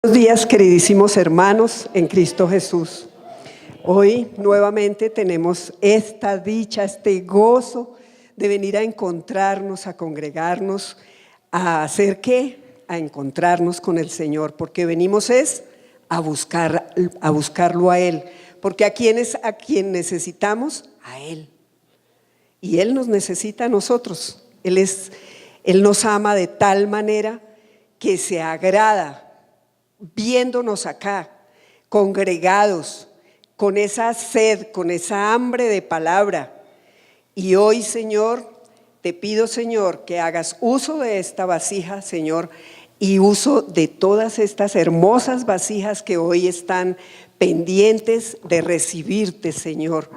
Buenos días, queridísimos hermanos en Cristo Jesús. Hoy nuevamente tenemos esta dicha, este gozo de venir a encontrarnos, a congregarnos, a hacer ¿qué? A encontrarnos con el Señor, porque venimos a buscarlo a Él, porque a quien necesitamos, a Él. Y Él nos necesita a nosotros. Él nos ama de tal manera que se agrada viéndonos acá, congregados, con esa sed, con esa hambre de palabra. Y hoy, Señor, te pido, Señor, que hagas uso de esta vasija, Señor, y uso de todas estas hermosas vasijas que hoy están pendientes de recibirte, Señor.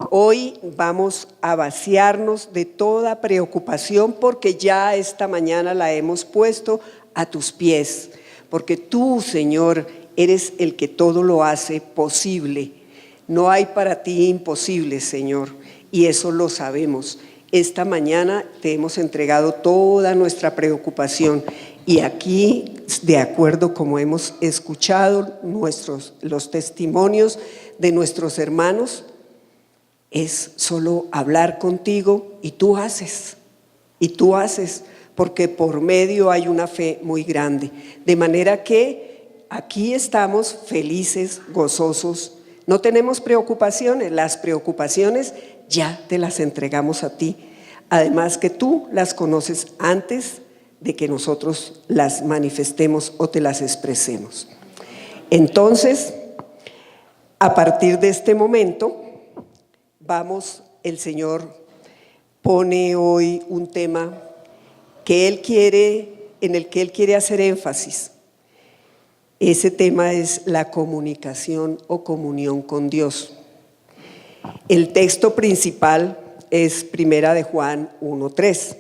Hoy vamos a vaciarnos de toda preocupación porque ya esta mañana la hemos puesto a tus pies. Porque tú, Señor, eres el que todo lo hace posible. No hay para ti imposible, Señor, y eso lo sabemos. Esta mañana te hemos entregado toda nuestra preocupación y aquí, de acuerdo como hemos escuchado los testimonios de nuestros hermanos, es solo hablar contigo y tú haces, porque por medio hay una fe muy grande, de manera que aquí estamos felices, gozosos, no tenemos preocupaciones, las preocupaciones ya te las entregamos a ti, además que tú las conoces antes de que nosotros las manifestemos o te las expresemos. Entonces, a partir de este momento, el Señor pone hoy un tema en el que Él quiere hacer énfasis. Ese tema es la comunicación o comunión con Dios. El texto principal es 1 de Juan 1:3,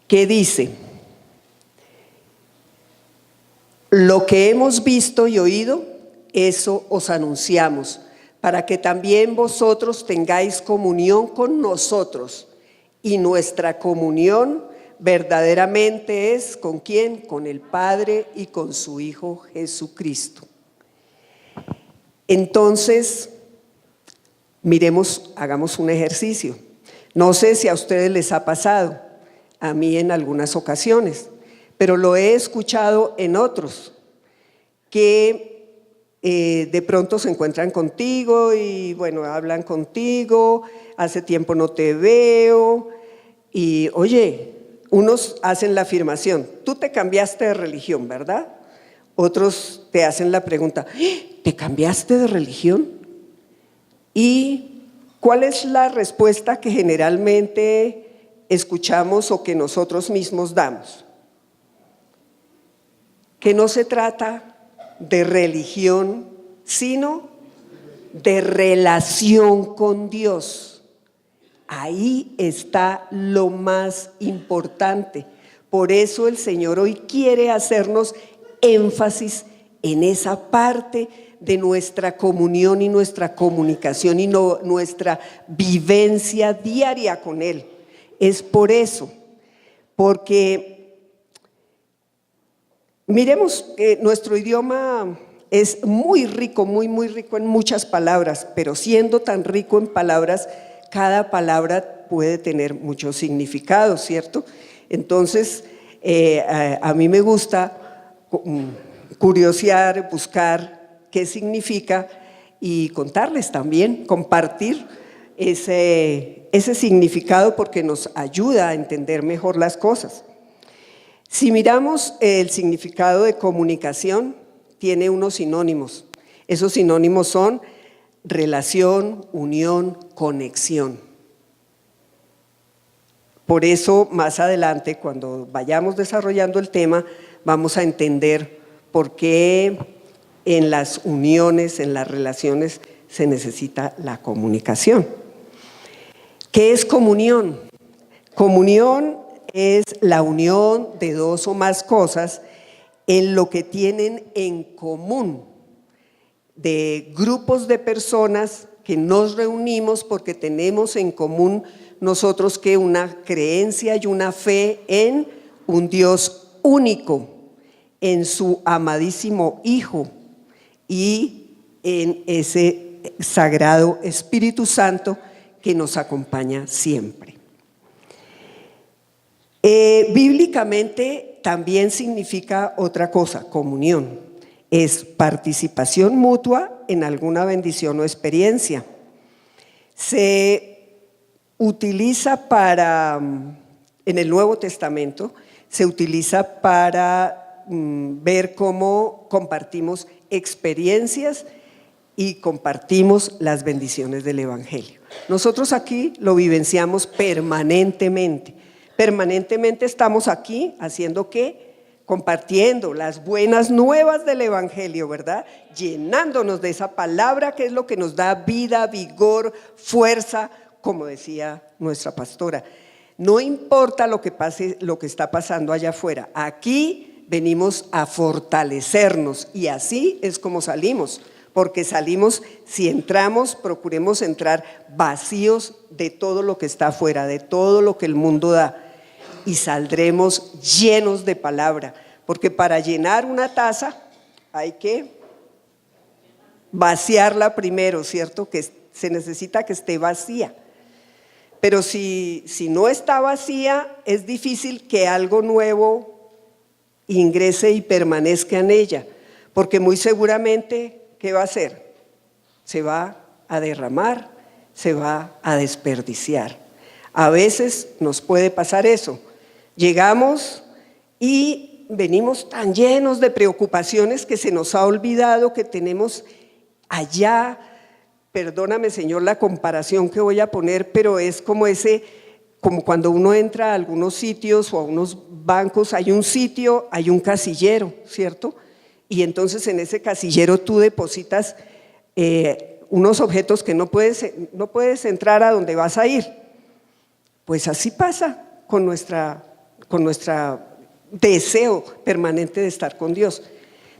que dice: lo que hemos visto y oído, eso os anunciamos, para que también vosotros tengáis comunión con nosotros. Y nuestra comunión verdaderamente es ¿con quién? Con el Padre y con su Hijo Jesucristo. Entonces, hagamos un ejercicio. No sé si a ustedes les ha pasado, a mí en algunas ocasiones, pero lo he escuchado en otros, que de pronto se encuentran contigo y bueno, hablan contigo, hace tiempo no te veo y oye, unos hacen la afirmación, tú te cambiaste de religión, ¿verdad? Otros te hacen la pregunta, ¿te cambiaste de religión? ¿Y cuál es la respuesta que generalmente escuchamos o que nosotros mismos damos? Que no se trata de religión, sino de relación con Dios. Ahí está lo más importante. Por eso el Señor hoy quiere hacernos énfasis en esa parte de nuestra comunión y nuestra comunicación y nuestra vivencia diaria con Él. Es por eso, porque miremos que nuestro idioma es muy rico, muy rico en muchas palabras, pero siendo tan rico en palabras, cada palabra puede tener muchos significados, ¿cierto? Entonces, a mí me gusta curiosear, buscar qué significa y contarles también, compartir ese significado porque nos ayuda a entender mejor las cosas. Si miramos el significado de comunicación, tiene unos sinónimos. Esos sinónimos son relación, unión, conexión. Por eso, más adelante, cuando vayamos desarrollando el tema, vamos a entender por qué en las uniones, en las relaciones, se necesita la comunicación. ¿Qué es comunión? Comunión es la unión de dos o más cosas en lo que tienen en común, de grupos de personas que nos reunimos porque tenemos en común nosotros que una creencia y una fe en un Dios único, en su amadísimo Hijo y en ese sagrado Espíritu Santo que nos acompaña siempre. Bíblicamente también significa otra cosa, comunión. Es participación mutua en alguna bendición o experiencia. Se utiliza en el Nuevo Testamento, se utiliza para ver cómo compartimos experiencias y compartimos las bendiciones del Evangelio. Nosotros aquí lo vivenciamos permanentemente. Permanentemente estamos aquí haciendo ¿qué? Compartiendo las buenas nuevas del Evangelio, ¿verdad? Llenándonos de esa palabra que es lo que nos da vida, vigor, fuerza, como decía nuestra pastora. No importa lo que pase, lo que está pasando allá afuera, aquí venimos a fortalecernos y así es como salimos, porque salimos, si entramos, procuremos entrar vacíos de todo lo que está afuera, de todo lo que el mundo da. Y saldremos llenos de palabra, porque para llenar una taza hay que vaciarla primero, ¿cierto? Que se necesita que esté vacía. Pero si no está vacía, es difícil que algo nuevo ingrese y permanezca en ella, porque muy seguramente, ¿qué va a hacer? Se va a derramar, se va a desperdiciar. A veces nos puede pasar eso. Llegamos y venimos tan llenos de preocupaciones que se nos ha olvidado que tenemos allá, perdóname Señor la comparación que voy a poner, pero es como cuando uno entra a algunos sitios o a unos bancos, hay un sitio, hay un casillero, ¿cierto? Y entonces en ese casillero tú depositas unos objetos que no puedes entrar a donde vas a ir. Pues así pasa con nuestro deseo permanente de estar con Dios.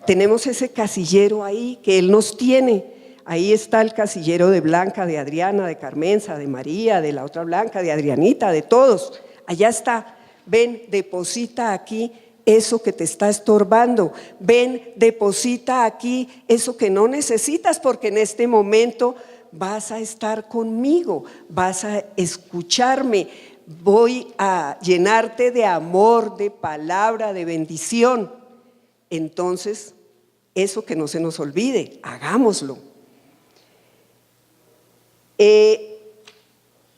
Tenemos ese casillero ahí que Él nos tiene. Ahí está el casillero de Blanca, de Adriana, de Carmenza, de María, de la otra Blanca, de Adrianita, de todos. Allá está. Ven, deposita aquí eso que te está estorbando. Ven, deposita aquí eso que no necesitas, porque en este momento vas a estar conmigo, vas a escucharme. Voy a llenarte de amor, de palabra, de bendición. Entonces, eso que no se nos olvide, hagámoslo.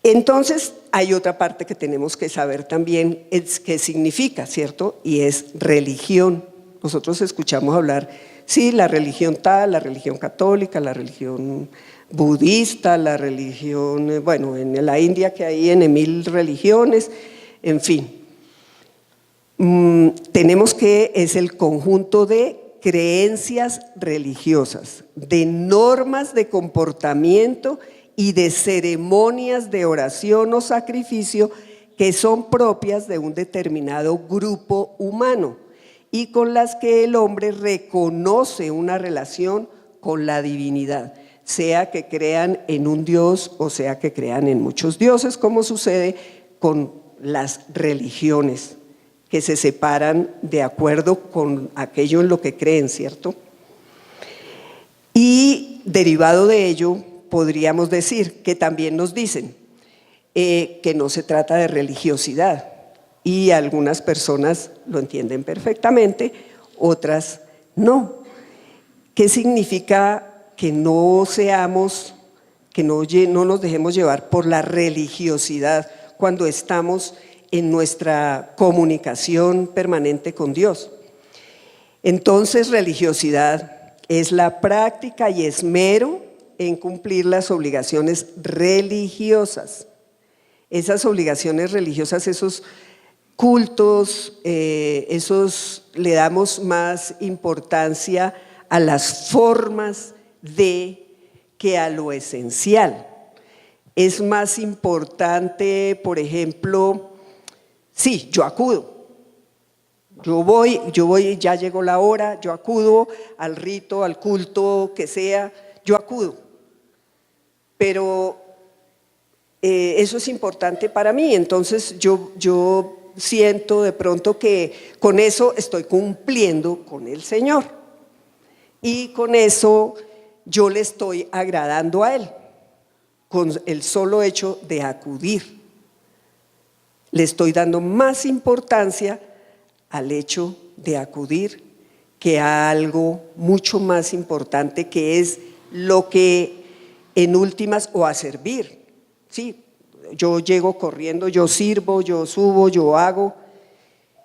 Entonces, hay otra parte que tenemos que saber también, es qué significa, ¿cierto? Y es religión. Nosotros escuchamos hablar, sí, la religión tal, la religión católica, la religión budista, la religión, bueno, en la India que hay en 1000 religiones, en fin. Tenemos que es el conjunto de creencias religiosas, de normas de comportamiento y de ceremonias de oración o sacrificio que son propias de un determinado grupo humano y con las que el hombre reconoce una relación con la divinidad, sea que crean en un Dios o sea que crean en muchos dioses, como sucede con las religiones, que se separan de acuerdo con aquello en lo que creen, ¿cierto? Y derivado de ello, podríamos decir que también nos dicen que no se trata de religiosidad, y algunas personas lo entienden perfectamente, otras no. ¿Qué significa que no nos dejemos llevar por la religiosidad cuando estamos en nuestra comunicación permanente con Dios? Entonces, religiosidad es la práctica y esmero en cumplir las obligaciones religiosas. Esas obligaciones religiosas, esos cultos, le damos más importancia a las formas que a lo esencial. Es más importante, por ejemplo, sí, yo acudo. Yo voy, ya llegó la hora, yo acudo al rito, al culto que sea, yo acudo. Pero eso es importante para mí, entonces yo siento de pronto que con eso estoy cumpliendo con el Señor y con eso yo le estoy agradando a Él, con el solo hecho de acudir. Le estoy dando más importancia al hecho de acudir que a algo mucho más importante, que es lo que en últimas, o a servir. Sí, yo llego corriendo, yo sirvo, yo subo, yo hago.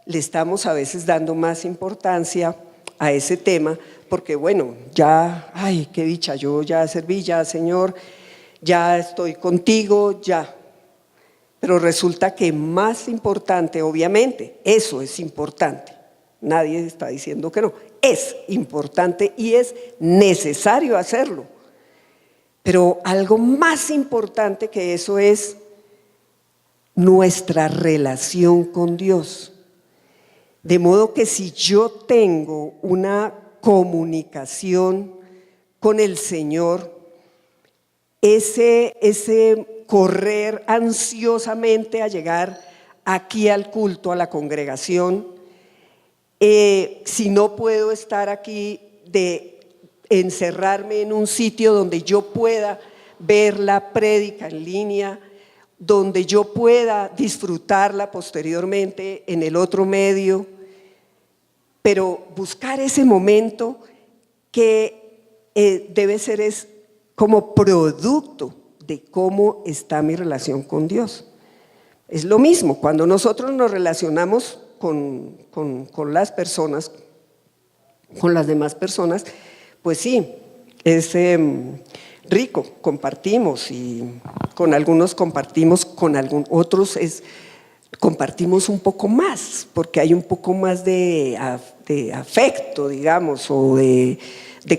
Le estamos a veces dando más importancia a ese tema porque bueno, ya, ay, qué dicha, yo ya serví, ya Señor, ya estoy contigo, ya. Pero resulta que más importante, obviamente, eso es importante. Nadie está diciendo que no, es importante y es necesario hacerlo. Pero algo más importante que eso es nuestra relación con Dios. De modo que si yo tengo una comunicación con el Señor, ese correr ansiosamente a llegar aquí al culto, a la congregación, si no puedo estar aquí, de encerrarme en un sitio donde yo pueda ver la prédica en línea, donde yo pueda disfrutarla posteriormente en el otro medio, pero buscar ese momento que debe ser es como producto de cómo está mi relación con Dios. Es lo mismo, cuando nosotros nos relacionamos con las personas, con las demás personas, pues sí, es rico, compartimos y con algunos compartimos, con otros compartimos un poco más, porque hay un poco más de afecto, digamos, o de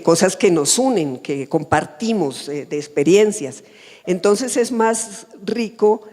cosas que nos unen, que compartimos, de experiencias. Entonces es más rico.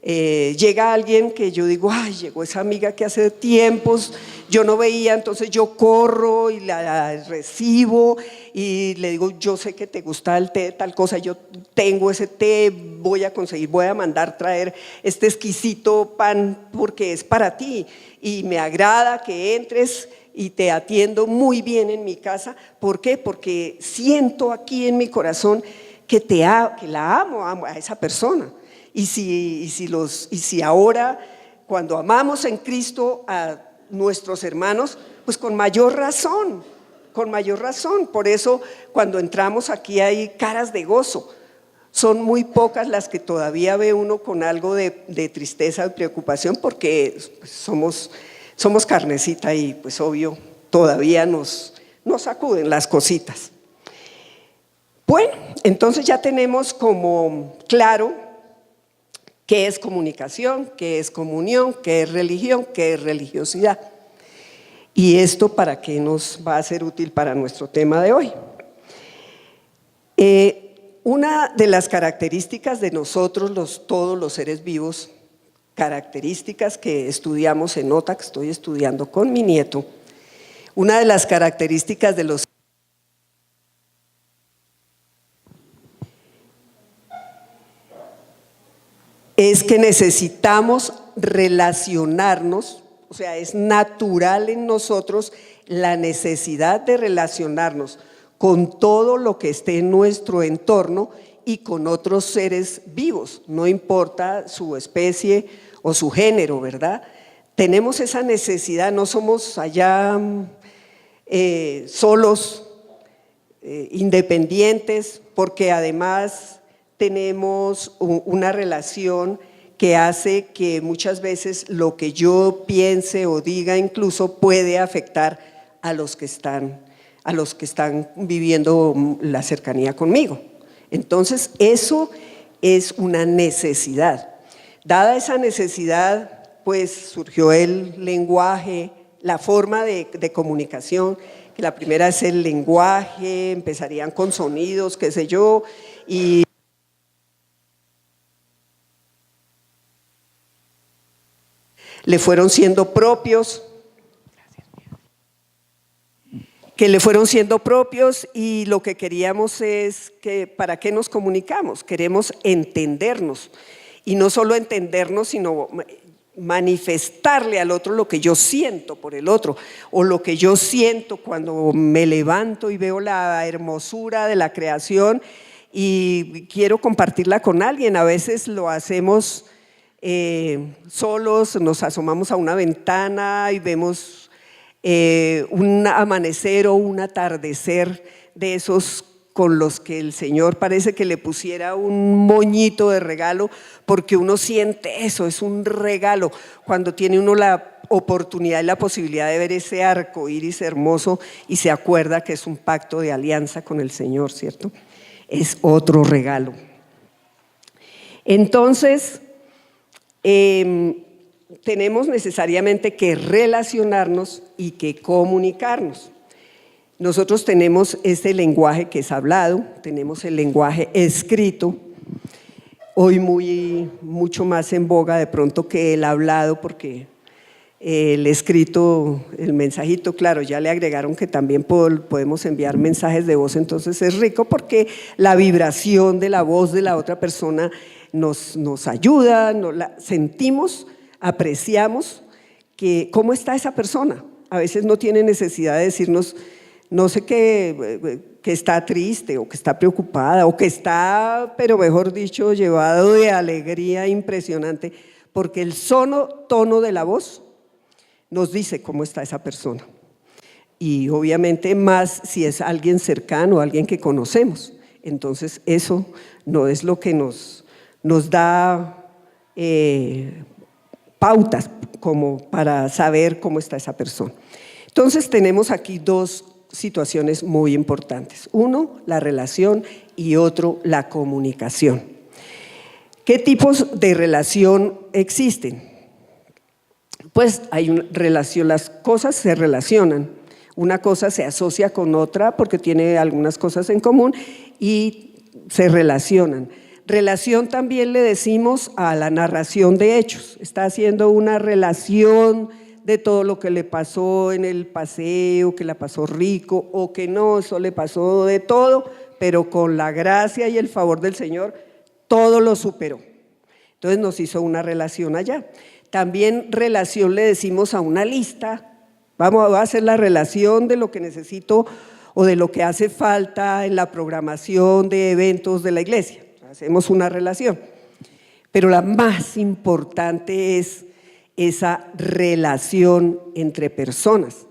Llega alguien que yo digo, ay, llegó esa amiga que hace tiempos yo no veía, entonces yo corro y la recibo y le digo, yo sé que te gusta el té, tal cosa, yo tengo ese té, voy a mandar traer este exquisito pan porque es para ti y me agrada que entres y te atiendo muy bien en mi casa. ¿Por qué? Porque siento aquí en mi corazón que la amo a esa persona. Y si ahora, cuando amamos en Cristo a nuestros hermanos, pues con mayor razón. Por eso cuando entramos aquí hay caras de gozo. Son muy pocas las que todavía ve uno con algo de tristeza, de preocupación, porque pues, somos carnecita y pues obvio todavía nos sacuden las cositas. Bueno, entonces ya tenemos como claro qué es comunicación, qué es comunión, qué es religión, qué es religiosidad. ¿Y esto para qué nos va a ser útil para nuestro tema de hoy? Una de las características de nosotros, todos los seres vivos, características que estudiamos en nota, que estoy estudiando con mi nieto, una de las características de los es que necesitamos relacionarnos, o sea, es natural en nosotros la necesidad de relacionarnos con todo lo que esté en nuestro entorno y con otros seres vivos, no importa su especie o su género, ¿verdad? Tenemos esa necesidad, no somos allá solos, independientes, porque además tenemos una relación que hace que muchas veces lo que yo piense o diga incluso puede afectar a los que están viviendo la cercanía conmigo. Entonces eso es una necesidad. Dada esa necesidad, pues surgió el lenguaje, la forma de comunicación, que la primera es el lenguaje, empezarían con sonidos, qué sé yo, y le fueron siendo propios, y lo que queríamos es que, ¿para qué nos comunicamos? Queremos entendernos, y no solo entendernos, sino manifestarle al otro lo que yo siento por el otro, o lo que yo siento cuando me levanto y veo la hermosura de la creación y quiero compartirla con alguien. A veces lo hacemos solos, nos asomamos a una ventana y vemos un amanecer o un atardecer de esos con los que el Señor parece que le pusiera un moñito de regalo, porque uno siente eso, es un regalo, cuando tiene uno la oportunidad y la posibilidad de ver ese arco iris hermoso y se acuerda que es un pacto de alianza con el Señor, ¿cierto? Es otro regalo. Entonces, tenemos necesariamente que relacionarnos y que comunicarnos. Nosotros tenemos este lenguaje que es hablado, tenemos el lenguaje escrito, hoy mucho más en boga de pronto que el hablado, porque el escrito, el mensajito, claro, ya le agregaron que también podemos enviar mensajes de voz, entonces es rico porque la vibración de la voz de la otra persona nos ayuda, la sentimos, apreciamos cómo está esa persona. A veces no tiene necesidad de decirnos, no sé que está triste o que está preocupada o que está, pero mejor dicho, llevado de alegría impresionante, porque el tono de la voz nos dice cómo está esa persona. Y obviamente más si es alguien cercano, alguien que conocemos. Entonces eso no es lo que nos da pautas como para saber cómo está esa persona. Entonces tenemos aquí dos situaciones muy importantes. Uno, la relación, y otro, la comunicación. ¿Qué tipos de relación existen? Pues hay una relación, las cosas se relacionan. Una cosa se asocia con otra porque tiene algunas cosas en común y se relacionan. Relación también le decimos a la narración de hechos. Está haciendo una relación de todo lo que le pasó en el paseo, que la pasó rico o que no, eso le pasó de todo, pero con la gracia y el favor del Señor, todo lo superó. Entonces nos hizo una relación allá. También relación le decimos a una lista. Vamos a hacer la relación de lo que necesito o de lo que hace falta en la programación de eventos de la iglesia. Hacemos una relación. Pero la más importante es esa relación entre personas,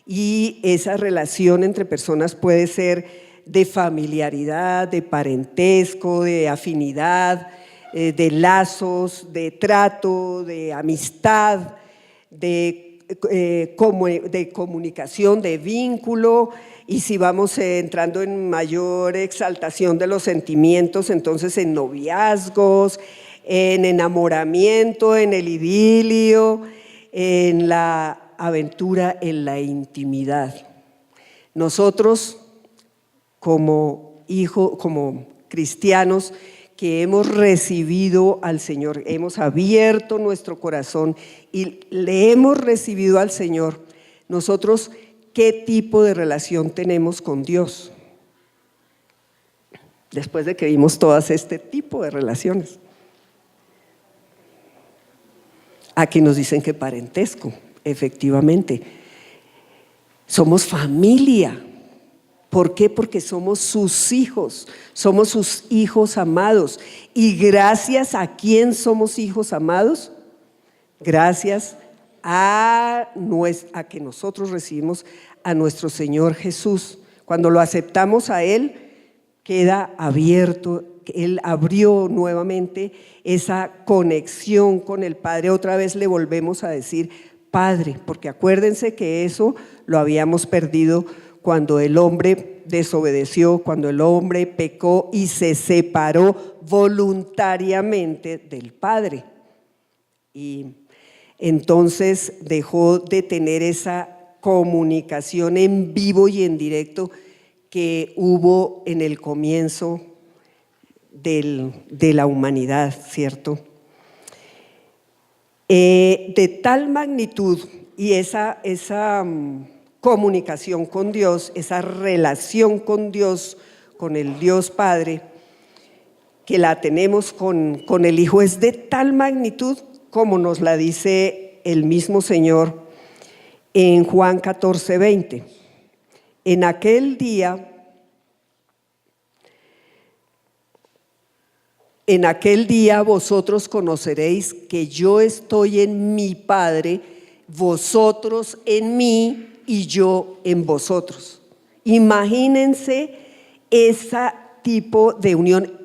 y esa relación entre personas puede ser de familiaridad, de parentesco, de afinidad, de lazos, de trato, de amistad, de comunicación, de vínculo. Y si vamos entrando en mayor exaltación de los sentimientos, entonces en noviazgos, en enamoramiento, en el idilio, en la aventura, en la intimidad. Nosotros como cristianos que hemos recibido al Señor, hemos abierto nuestro corazón y le hemos recibido al Señor, nosotros, ¿qué tipo de relación tenemos con Dios? Después de que vimos todas este tipo de relaciones. Aquí nos dicen que parentesco, efectivamente. Somos familia. ¿Por qué? Porque somos sus hijos amados. ¿Y gracias a quién somos hijos amados? Gracias a que nosotros recibimos a nuestro Señor Jesús. Cuando lo aceptamos a Él, queda abierto. Él abrió nuevamente esa conexión con el Padre. Otra vez le volvemos a decir Padre, porque acuérdense que eso lo habíamos perdido cuando el hombre desobedeció, cuando el hombre pecó y se separó voluntariamente del Padre. Y entonces dejó de tener esa comunicación en vivo y en directo que hubo en el comienzo de la humanidad, ¿cierto? De tal magnitud, y esa comunicación con Dios, esa relación con Dios, con el Dios Padre, que la tenemos con el Hijo, es de tal magnitud como nos la dice el mismo Señor en Juan 14:20. En aquel día vosotros conoceréis que yo estoy en mi Padre, vosotros en mí y yo en vosotros. Imagínense ese tipo de unión.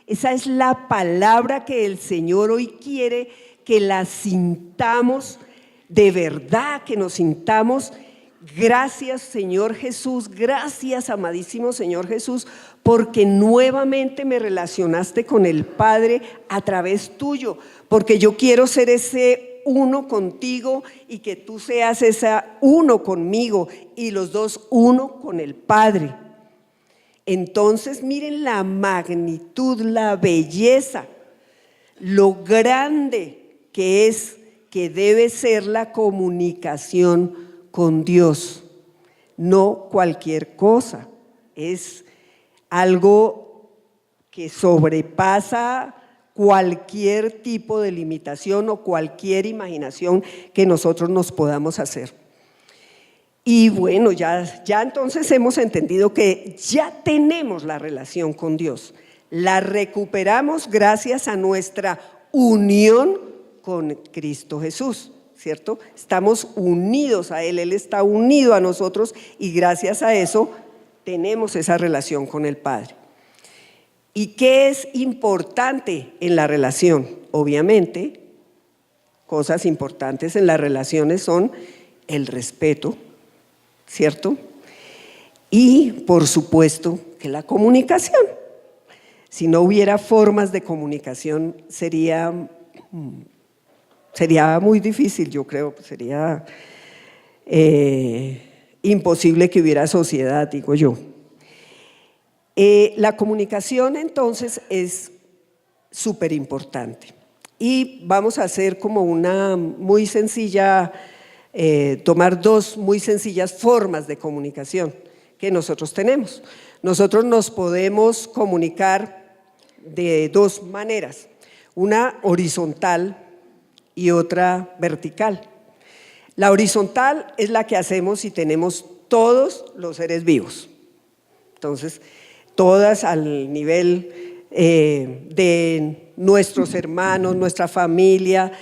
Esa es la palabra que el Señor hoy quiere que la sintamos de verdad, que nos sintamos. Gracias, Señor Jesús, gracias, amadísimo Señor Jesús, porque nuevamente me relacionaste con el Padre a través tuyo, porque yo quiero ser ese uno contigo y que tú seas esa uno conmigo y los dos uno con el Padre. Entonces miren la magnitud, la belleza, lo grande que es, que debe ser la comunicación con Dios. No cualquier cosa, es algo que sobrepasa cualquier tipo de limitación o cualquier imaginación que nosotros nos podamos hacer. Y bueno, ya entonces hemos entendido que ya tenemos la relación con Dios, la recuperamos gracias a nuestra unión con Cristo Jesús, ¿cierto? Estamos unidos a Él, Él está unido a nosotros y gracias a eso tenemos esa relación con el Padre. ¿Y qué es importante en la relación? Obviamente, cosas importantes en las relaciones son el respeto, ¿cierto? Y por supuesto que la comunicación. Si no hubiera formas de comunicación sería muy difícil, yo creo, sería imposible que hubiera sociedad, digo yo. La comunicación entonces es súper importante y vamos a hacer como una muy sencilla, tomar dos muy sencillas formas de comunicación que nosotros tenemos. Nosotros nos podemos comunicar de dos maneras, una horizontal y otra vertical. La horizontal es la que hacemos y tenemos todos los seres vivos. Entonces, todas al nivel de nuestros hermanos, nuestra familia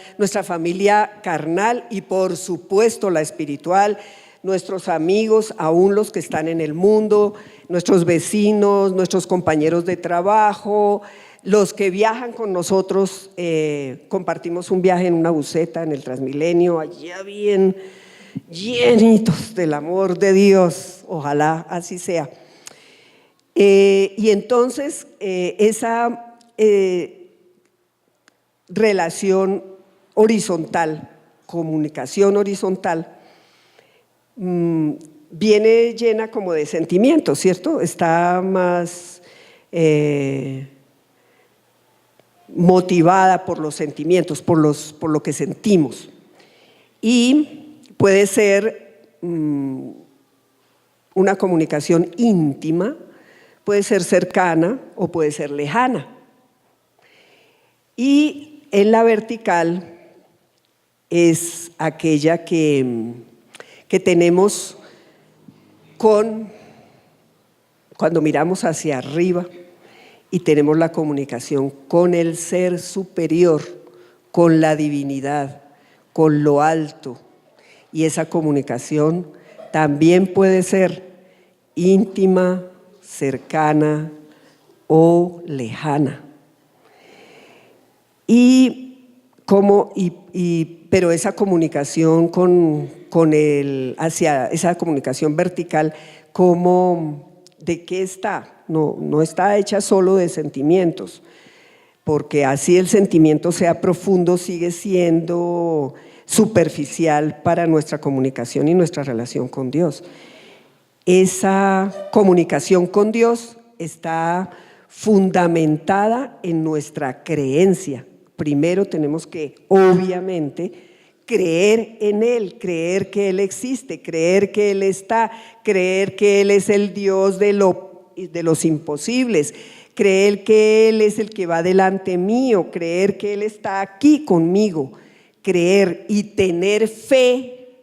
carnal y por supuesto la espiritual, nuestros amigos, aún los que están en el mundo, nuestros vecinos, nuestros compañeros de trabajo, los que viajan con nosotros, compartimos un viaje en una buseta en el Transmilenio, allá bien llenitos del amor de Dios, ojalá así sea. Y entonces esa relación horizontal, comunicación horizontal, viene llena como de sentimientos, ¿cierto? Está más motivada por los sentimientos, por lo que sentimos. Y puede ser una comunicación íntima, puede ser cercana o puede ser lejana. Y en la vertical es aquella que tenemos cuando miramos hacia arriba y tenemos la comunicación con el ser superior, con la divinidad, con lo alto. Y esa comunicación también puede ser íntima, cercana o lejana. Pero esa comunicación hacia esa comunicación vertical, ¿de qué está? No está hecha solo de sentimientos, porque así el sentimiento sea profundo, sigue siendo superficial para nuestra comunicación y nuestra relación con Dios. Esa comunicación con Dios está fundamentada en nuestra creencia. Primero tenemos que, obviamente, creer en Él, creer que Él existe, creer que Él está, creer que Él es el Dios de los imposibles, creer que Él es el que va delante mío, creer que Él está aquí conmigo, creer y tener fe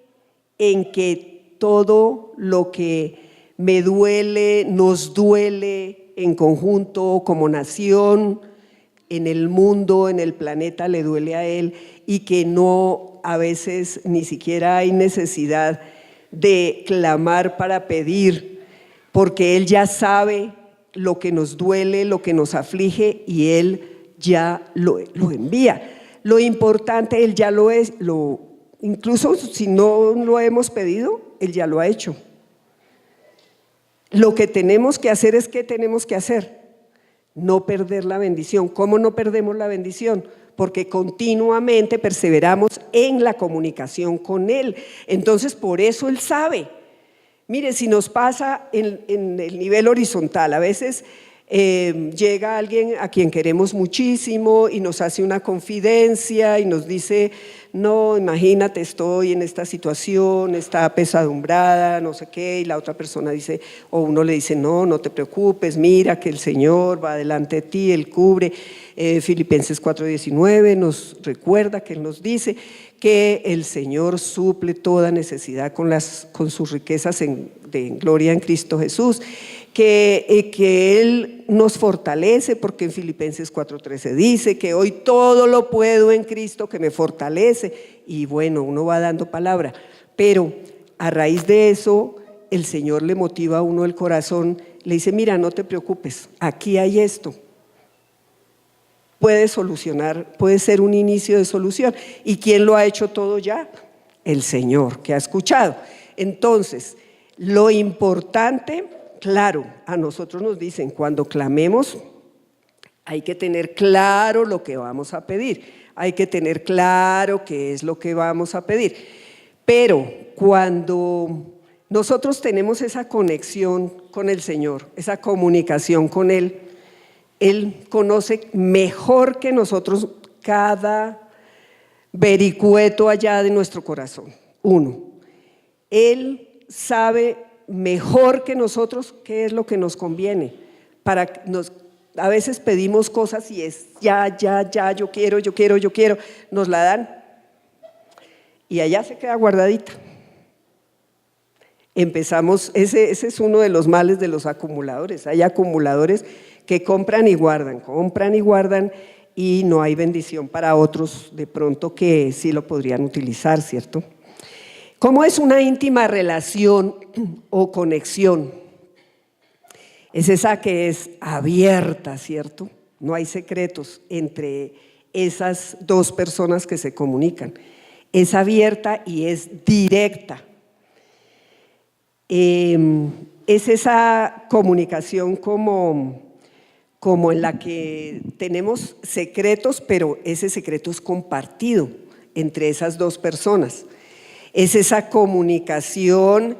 en que todo lo que me duele, nos duele en conjunto como nación, en el mundo, en el planeta, le duele a Él, y que no, a veces ni siquiera hay necesidad de clamar para pedir, porque Él ya sabe lo que nos duele, lo que nos aflige, y Él ya lo envía. Lo importante, Él ya lo es, incluso si no lo hemos pedido, Él ya lo ha hecho. Lo que tenemos que hacer es, ¿qué tenemos que hacer? No perder la bendición. ¿Cómo no perdemos la bendición? Porque continuamente perseveramos en la comunicación con Él. Entonces, por eso Él sabe. Mire, si nos pasa en el nivel horizontal, a veces llega alguien a quien queremos muchísimo y nos hace una confidencia y nos dice: no, imagínate, estoy en esta situación, está apesadumbrada, no sé qué, y la otra persona dice, o uno le dice: no, no te preocupes, mira que el Señor va delante de ti, Él cubre. Filipenses 4:19 nos recuerda que Él nos dice que el Señor suple toda necesidad con sus riquezas de gloria en Cristo Jesús, que Él nos fortalece, porque en Filipenses 4:13 dice que hoy todo lo puedo en Cristo que me fortalece. Y bueno, uno va dando palabra, pero a raíz de eso el Señor le motiva a uno el corazón, le dice: mira, no te preocupes, aquí hay esto, puede solucionar, puede ser un inicio de solución. ¿Y quién lo ha hecho todo ya? El Señor, que ha escuchado. Entonces, lo importante, claro, a nosotros nos dicen, cuando clamemos, hay que tener claro lo que vamos a pedir, hay que tener claro qué es lo que vamos a pedir. Pero cuando nosotros tenemos esa conexión con el Señor, esa comunicación con Él, Él conoce mejor que nosotros cada vericueto allá de nuestro corazón. Uno, Él sabe mejor que nosotros qué es lo que nos conviene. A veces pedimos cosas y es ya, yo quiero, nos la dan y allá se queda guardadita. Empezamos, ese es uno de los males de los acumuladores. Hay acumuladores que compran y guardan y no hay bendición para otros de pronto que sí lo podrían utilizar, ¿cierto? ¿Cómo es una íntima relación o conexión? Es esa que es abierta, ¿cierto? No hay secretos entre esas dos personas que se comunican. Es abierta y es directa. Es esa comunicación como en la que tenemos secretos, pero ese secreto es compartido entre esas dos personas. Es esa comunicación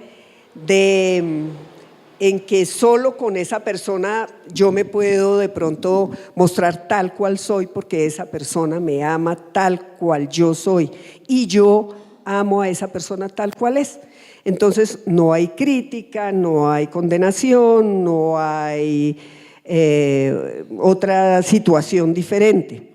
en que solo con esa persona yo me puedo de pronto mostrar tal cual soy, porque esa persona me ama tal cual yo soy y yo amo a esa persona tal cual es. Entonces no hay crítica, no hay condenación, no hay otra situación diferente.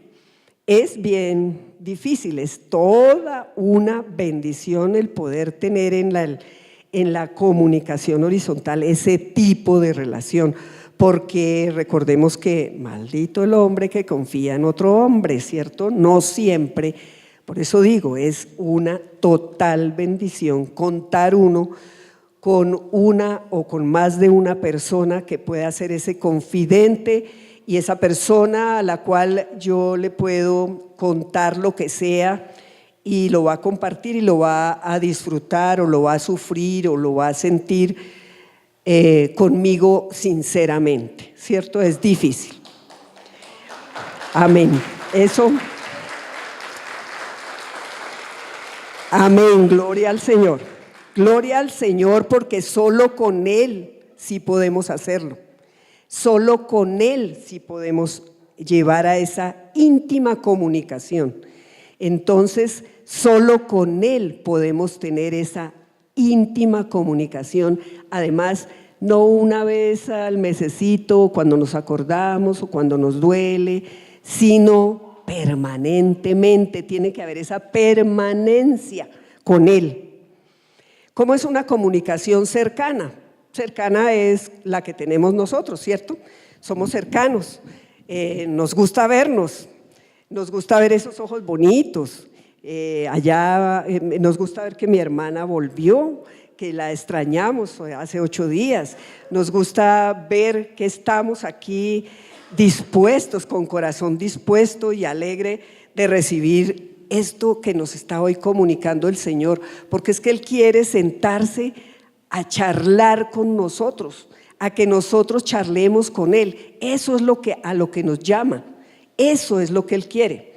Es bien difícil, es toda una bendición el poder tener en la comunicación horizontal ese tipo de relación, porque recordemos que maldito el hombre que confía en otro hombre, ¿cierto? No siempre, por eso digo, es una total bendición contar uno con una o con más de una persona que pueda ser ese confidente y esa persona a la cual yo le puedo contar lo que sea y lo va a compartir y lo va a disfrutar o lo va a sufrir o lo va a sentir conmigo sinceramente, ¿cierto? Es difícil. Amén. Eso. Amén, gloria al Señor. Gloria al Señor, porque solo con Él sí podemos hacerlo. Solo con Él sí podemos llevar a esa íntima comunicación. Entonces, solo con Él podemos tener esa íntima comunicación, además no una vez al mesecito, cuando nos acordamos o cuando nos duele, sino permanentemente. Tiene que haber esa permanencia con Él. ¿Cómo es una comunicación cercana? Cercana es la que tenemos nosotros, ¿cierto? Somos cercanos, nos gusta vernos, nos gusta ver esos ojos bonitos, nos gusta ver que mi hermana volvió, que la extrañamos hace 8 días, nos gusta ver que estamos aquí dispuestos, con corazón dispuesto y alegre de recibir esto que nos está hoy comunicando el Señor, porque es que Él quiere sentarse a charlar con nosotros, a que nosotros charlemos con Él. Eso es a lo que nos llama, eso es lo que Él quiere.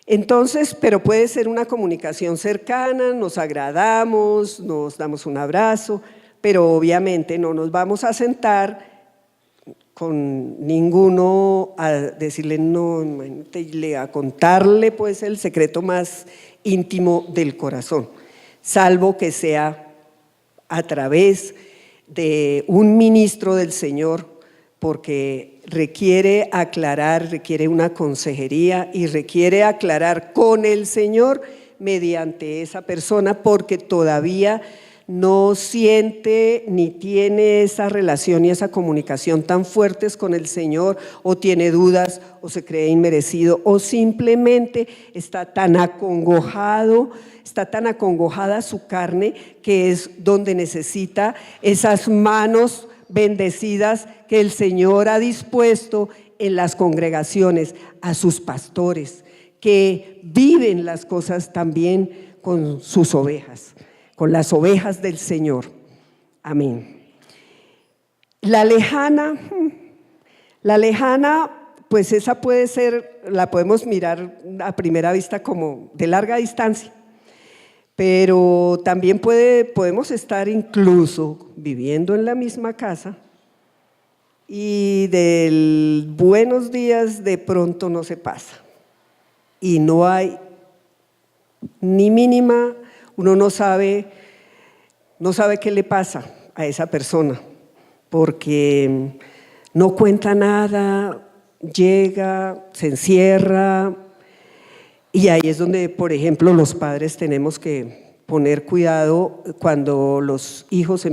Entonces, pero puede ser una comunicación cercana, nos agradamos, nos damos un abrazo, pero obviamente no nos vamos a sentar con ninguno a decirle no, a contarle pues el secreto más íntimo del corazón, salvo que sea a través de un ministro del Señor, porque requiere aclarar, requiere una consejería y requiere aclarar con el Señor mediante esa persona, porque todavía no siente ni tiene esa relación y esa comunicación tan fuertes con el Señor, o tiene dudas, o se cree inmerecido, o simplemente está tan acongojado, está tan acongojada su carne, que es donde necesita esas manos bendecidas que el Señor ha dispuesto en las congregaciones, a sus pastores, que viven las cosas también con sus ovejas, con las ovejas del Señor. Amén. La lejana, pues esa puede ser, la podemos mirar a primera vista como de larga distancia, pero también podemos estar incluso viviendo en la misma casa y del buenos días de pronto no se pasa y no hay ni mínima. Uno no sabe qué le pasa a esa persona, porque no cuenta nada, llega, se encierra, y ahí es donde, por ejemplo, los padres tenemos que poner cuidado cuando los hijos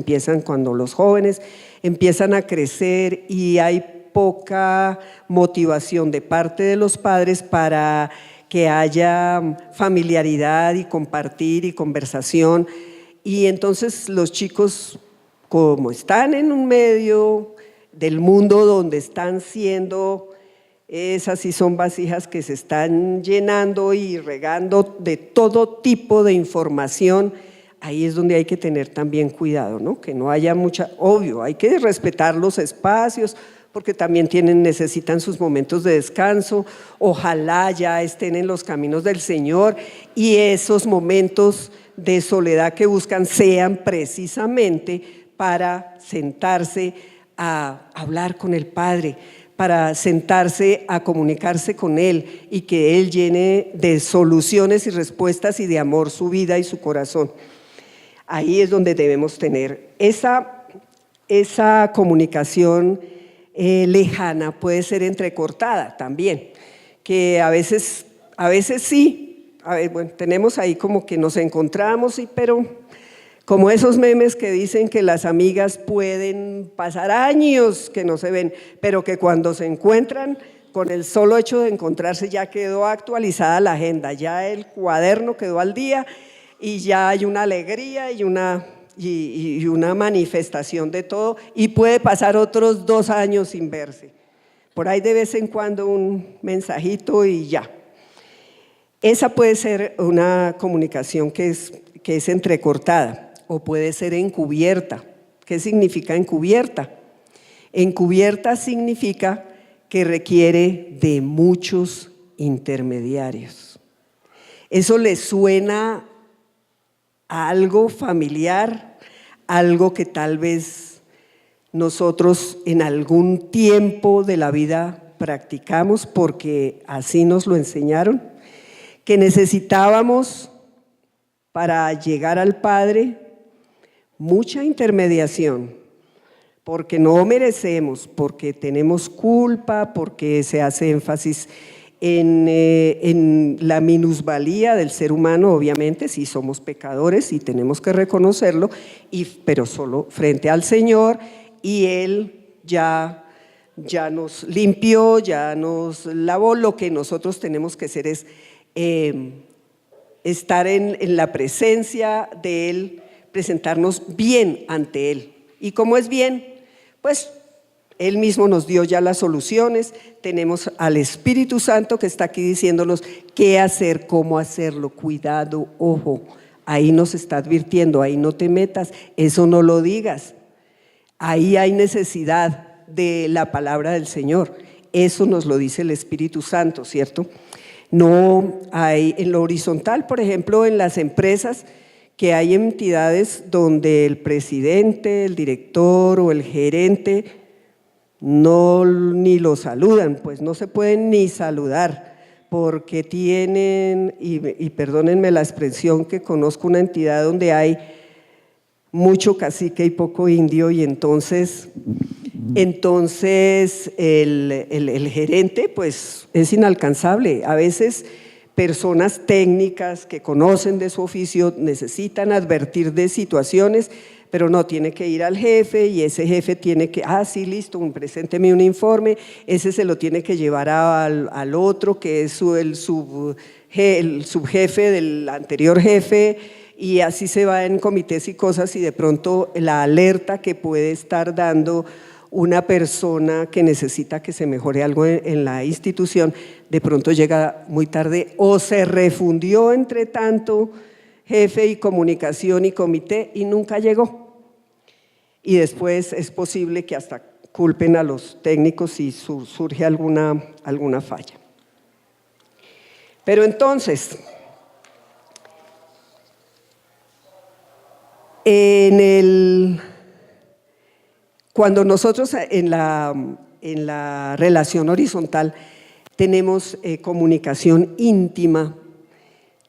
cuando los jóvenes empiezan a crecer y hay poca motivación de parte de los padres para que haya familiaridad y compartir y conversación, y entonces los chicos, como están en un medio del mundo donde están siendo, esas sí son vasijas que se están llenando y regando de todo tipo de información, ahí es donde hay que tener también cuidado, ¿no? Que no haya obvio, hay que respetar los espacios, porque también necesitan sus momentos de descanso, ojalá ya estén en los caminos del Señor y esos momentos de soledad que buscan sean precisamente para sentarse a hablar con el Padre, para sentarse a comunicarse con Él y que Él llene de soluciones y respuestas y de amor su vida y su corazón. Ahí es donde debemos tener esa comunicación lejana. Puede ser entrecortada también, que a veces sí, bueno, tenemos ahí como que nos encontramos, pero como esos memes que dicen que las amigas pueden pasar años que no se ven, pero que cuando se encuentran, con el solo hecho de encontrarse ya quedó actualizada la agenda, ya el cuaderno quedó al día y ya hay una alegría y una manifestación de todo, y puede pasar otros 2 años sin verse. Por ahí de vez en cuando un mensajito y ya. Esa puede ser una comunicación que es entrecortada, o puede ser encubierta. ¿Qué significa encubierta? Encubierta significa que requiere de muchos intermediarios. ¿Eso le suena a algo familiar? Algo que tal vez nosotros en algún tiempo de la vida practicamos porque así nos lo enseñaron, que necesitábamos para llegar al Padre mucha intermediación, porque no merecemos, porque tenemos culpa, porque se hace énfasis en la minusvalía del ser humano. Obviamente sí somos pecadores y tenemos que reconocerlo, pero solo frente al Señor, y Él ya nos limpió, ya nos lavó. Lo que nosotros tenemos que hacer es estar en la presencia de Él, presentarnos bien ante Él. ¿Y cómo es bien? Pues Él mismo nos dio ya las soluciones. Tenemos al Espíritu Santo que está aquí diciéndonos qué hacer, cómo hacerlo. Cuidado, ojo, ahí nos está advirtiendo, ahí no te metas, eso no lo digas. Ahí hay necesidad de la palabra del Señor. Eso nos lo dice el Espíritu Santo, ¿cierto? No hay en lo horizontal, por ejemplo, en las empresas, que hay entidades donde el presidente, el director o el gerente ni lo saludan, pues no se pueden ni saludar, porque tienen, y perdónenme la expresión, que conozco una entidad donde hay mucho cacique y poco indio, y entonces el gerente pues es inalcanzable. A veces personas técnicas que conocen de su oficio necesitan advertir de situaciones, pero no, tiene que ir al jefe, y ese jefe tiene que, sí, listo, presénteme un informe, ese se lo tiene que llevar al otro, que es el subjefe del anterior jefe, y así se va en comités y cosas, y de pronto la alerta que puede estar dando una persona que necesita que se mejore algo en la institución, de pronto llega muy tarde, o se refundió entre tanto jefe y comunicación y comité y nunca llegó. Y después es posible que hasta culpen a los técnicos si surge alguna falla. Pero entonces, cuando nosotros en la relación horizontal tenemos comunicación íntima,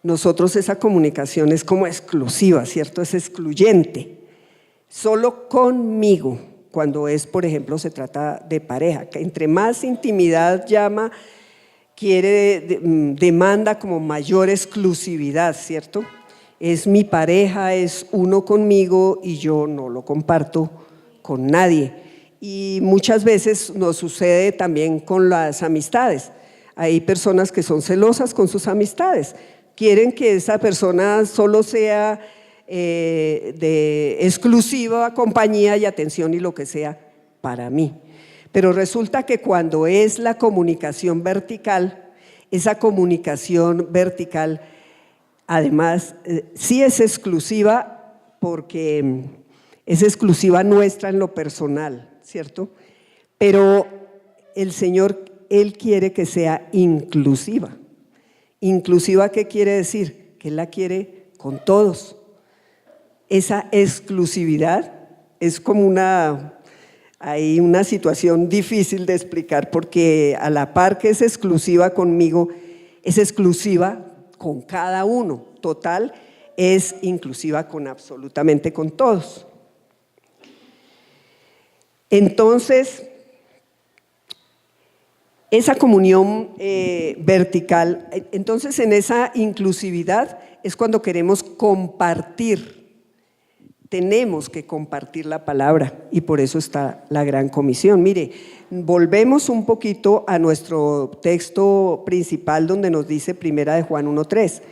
nosotros esa comunicación es como exclusiva, ¿cierto? Es excluyente. Solo conmigo, cuando por ejemplo, se trata de pareja, que entre más intimidad demanda como mayor exclusividad, ¿cierto? Es mi pareja, es uno conmigo y yo no lo comparto con nadie. Y muchas veces nos sucede también con las amistades. Hay personas que son celosas con sus amistades, quieren que esa persona solo sea de exclusiva compañía y atención y lo que sea para mí. Pero resulta que cuando es la comunicación vertical, esa comunicación vertical además sí es exclusiva, porque es exclusiva nuestra en lo personal, ¿cierto? Pero el Señor, Él quiere que sea inclusiva. ¿Inclusiva qué quiere decir? Que Él la quiere con todos. Esa exclusividad es como hay una situación difícil de explicar, porque a la par que es exclusiva conmigo, es exclusiva con cada uno. Total, es inclusiva absolutamente con todos. Entonces, esa comunión vertical, entonces en esa inclusividad es cuando queremos compartir. Tenemos que compartir la palabra, y por eso está la Gran Comisión. Mire, volvemos un poquito a nuestro texto principal, donde nos dice 1 de Juan 1:3.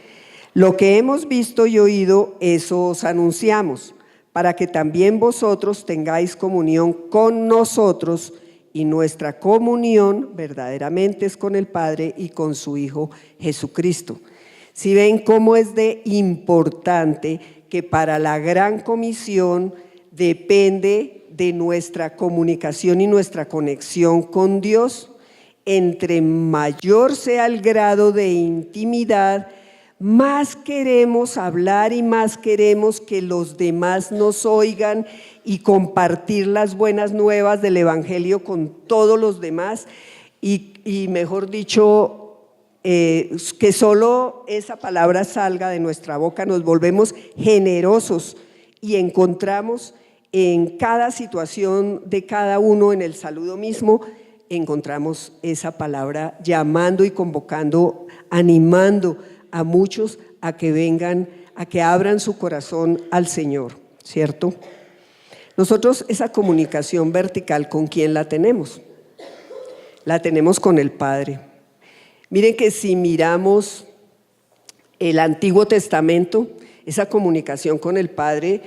Lo que hemos visto y oído, eso os anunciamos, para que también vosotros tengáis comunión con nosotros, y nuestra comunión verdaderamente es con el Padre y con su Hijo Jesucristo. Si ven cómo es de importante que para la Gran Comisión depende de nuestra comunicación y nuestra conexión con Dios. Entre mayor sea el grado de intimidad, más queremos hablar y más queremos que los demás nos oigan y compartir las buenas nuevas del Evangelio con todos los demás, y mejor dicho, que solo esa palabra salga de nuestra boca. Nos volvemos generosos y encontramos en cada situación de cada uno, en el saludo mismo, encontramos esa palabra llamando y convocando, animando a muchos a que vengan, a que abran su corazón al Señor, ¿cierto? Nosotros esa comunicación vertical, ¿con quién la tenemos? La tenemos con el Padre. Miren que si miramos el Antiguo Testamento, esa comunicación con el Padre,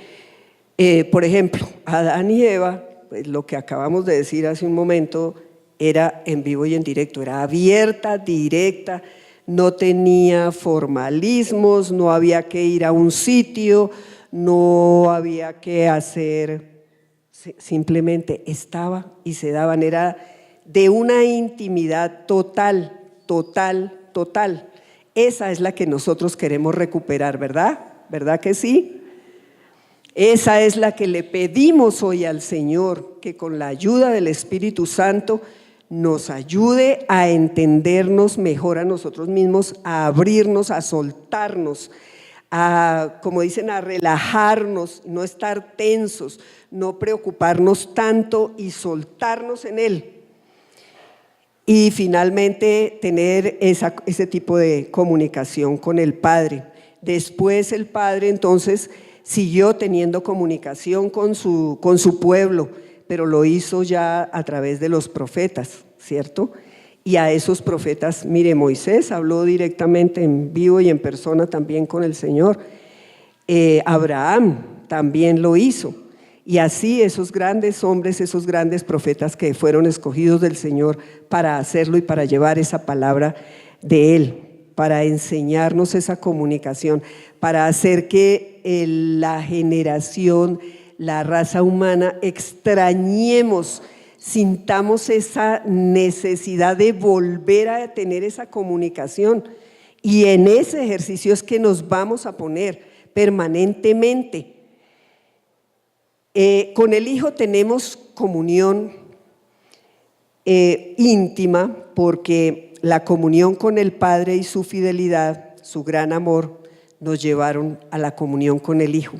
por ejemplo, Adán y Eva, pues lo que acabamos de decir hace un momento, era en vivo y en directo, era abierta, directa, no tenía formalismos, no había que ir a un sitio, no había que hacer, simplemente estaba y se daban, era de una intimidad total, total, total. Esa es la que nosotros queremos recuperar, ¿verdad? ¿Verdad que sí? Esa es la que le pedimos hoy al Señor, que con la ayuda del Espíritu Santo nos ayude a entendernos mejor a nosotros mismos, a abrirnos, a soltarnos, a, como dicen, a relajarnos, no estar tensos, no preocuparnos tanto y soltarnos en Él. Y finalmente tener ese tipo de comunicación con el Padre. Después el Padre entonces siguió teniendo comunicación con su pueblo, pero lo hizo ya a través de los profetas, ¿cierto? Y a esos profetas, mire, Moisés habló directamente en vivo y en persona también con el Señor. Abraham también lo hizo. Y así esos grandes hombres, esos grandes profetas que fueron escogidos del Señor para hacerlo y para llevar esa palabra de Él, para enseñarnos esa comunicación, para hacer que la generación, la raza humana, extrañemos, sintamos esa necesidad de volver a tener esa comunicación. Y en ese ejercicio es que nos vamos a poner permanentemente. Con el Hijo tenemos comunión íntima, porque la comunión con el Padre y su fidelidad, su gran amor, nos llevaron a la comunión con el Hijo.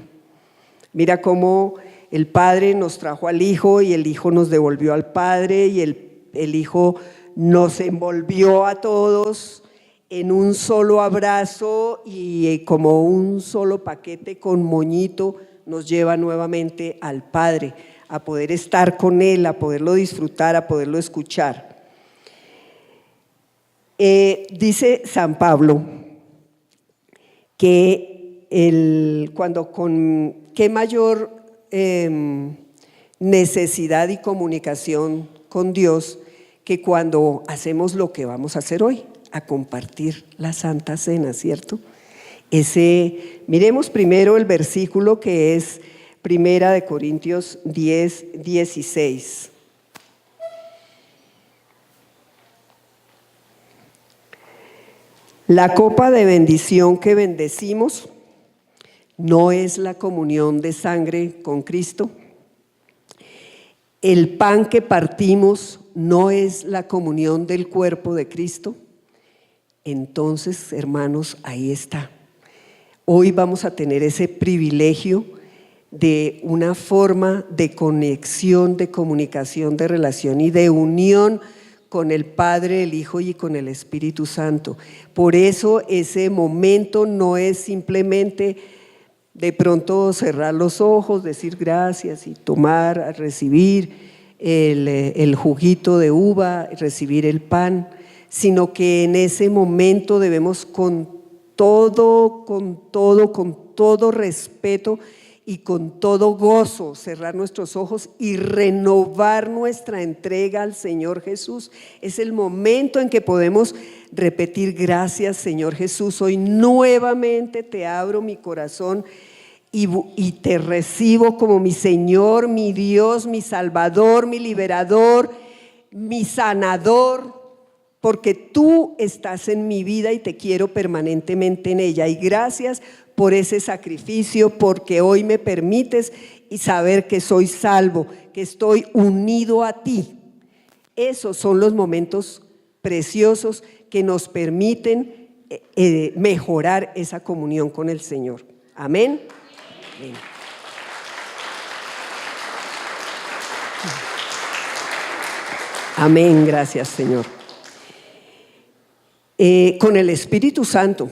Mira cómo el Padre nos trajo al Hijo y el Hijo nos devolvió al Padre y el Hijo nos envolvió a todos en un solo abrazo y como un solo paquete con moñito nos lleva nuevamente al Padre, a poder estar con Él, a poderlo disfrutar, a poderlo escuchar. Dice San Pablo que con qué mayor necesidad y comunicación con Dios que cuando hacemos lo que vamos a hacer hoy, a compartir la Santa Cena, ¿cierto? Miremos primero el versículo que es 1 Corintios 10, 16. La copa de bendición que bendecimos no es la comunión de sangre con Cristo. El pan que partimos no es la comunión del cuerpo de Cristo. Entonces, hermanos, ahí está. Hoy vamos a tener ese privilegio de una forma de conexión, de comunicación, de relación y de unión con el Padre, el Hijo y con el Espíritu Santo. Por eso ese momento no es simplemente de pronto cerrar los ojos, decir gracias y tomar, recibir el juguito de uva, recibir el pan, sino que en ese momento debemos con todo respeto y con todo gozo cerrar nuestros ojos y renovar nuestra entrega al Señor Jesús. Es el momento en que podemos repetir: gracias, Señor Jesús, hoy nuevamente te abro mi corazón y te recibo como mi Señor, mi Dios, mi Salvador, mi liberador, mi sanador, porque tú estás en mi vida y te quiero permanentemente en ella. Y gracias por ese sacrificio, porque hoy me permites y saber que soy salvo, que estoy unido a ti. Esos son los momentos preciosos que nos permiten mejorar esa comunión con el Señor. Amén. Amén. Amén, gracias Señor. Con el Espíritu Santo,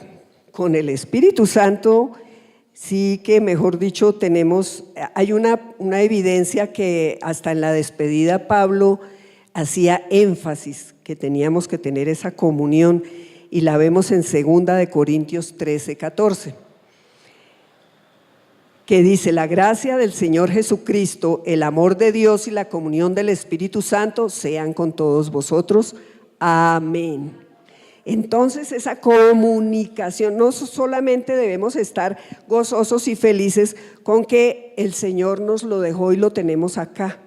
sí que, mejor dicho, hay una evidencia que hasta en la despedida Pablo hacía énfasis que teníamos que tener esa comunión, y la vemos en 2 de Corintios 13:14, que dice: la gracia del Señor Jesucristo, el amor de Dios y la comunión del Espíritu Santo sean con todos vosotros. Amén. Entonces, esa comunicación, no solamente debemos estar gozosos y felices con que el Señor nos lo dejó y lo tenemos acá,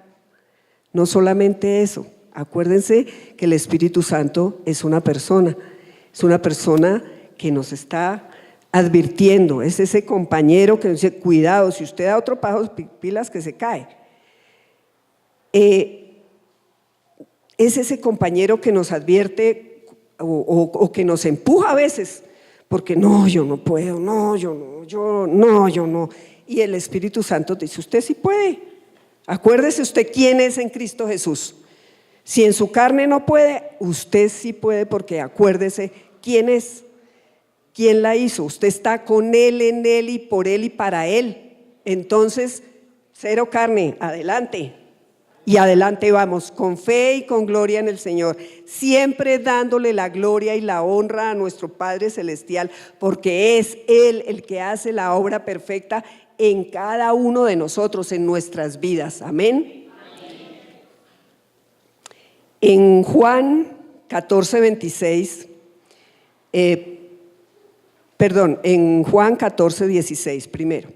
no solamente eso. Acuérdense que el Espíritu Santo es una persona que nos está advirtiendo, es ese compañero que dice: cuidado, si usted da otro paso, pilas que se cae. Es ese compañero que nos advierte o que nos empuja a veces, porque no, yo no puedo, no, yo no. Y el Espíritu Santo dice: usted sí puede. Acuérdese usted quién es en Cristo Jesús. Si en su carne no puede, usted sí puede, porque acuérdese quién es, quién la hizo. Usted está con Él, en Él y por Él y para Él. Entonces, cero carne, adelante. Y adelante vamos, con fe y con gloria en el Señor, siempre dándole la gloria y la honra a nuestro Padre Celestial, porque es Él el que hace la obra perfecta en cada uno de nosotros, en nuestras vidas. Amén. En Juan 14:26, en Juan 14:16 primero,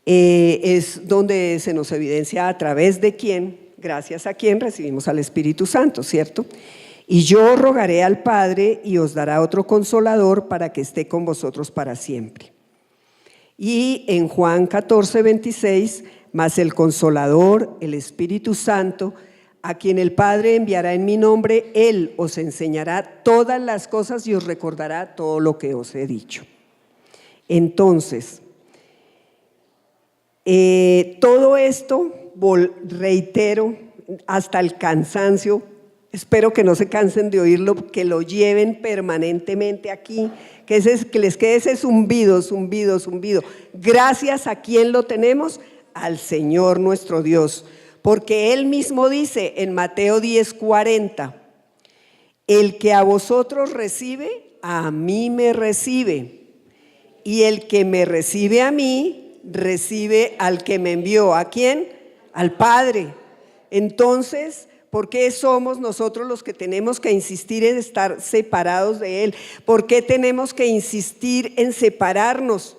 es donde se nos evidencia a través de quién, gracias a quién recibimos al Espíritu Santo, ¿cierto? Y yo rogaré al Padre y os dará otro consolador para que esté con vosotros para siempre. Y en Juan 14:26, mas el consolador, el Espíritu Santo, a quien el Padre enviará en mi nombre, Él os enseñará todas las cosas y os recordará todo lo que os he dicho. Entonces, todo esto, reitero, hasta el cansancio, espero que no se cansen de oírlo, que lo lleven permanentemente aquí, que les quede ese zumbido. Gracias a quién lo tenemos, al Señor nuestro Dios, porque Él mismo dice en Mateo 10:40, el que a vosotros recibe, a mí me recibe, y el que me recibe a mí, recibe al que me envió. ¿A quién? Al Padre. Entonces, ¿por qué somos nosotros los que tenemos que insistir en estar separados de Él? ¿Por qué tenemos que insistir en separarnos?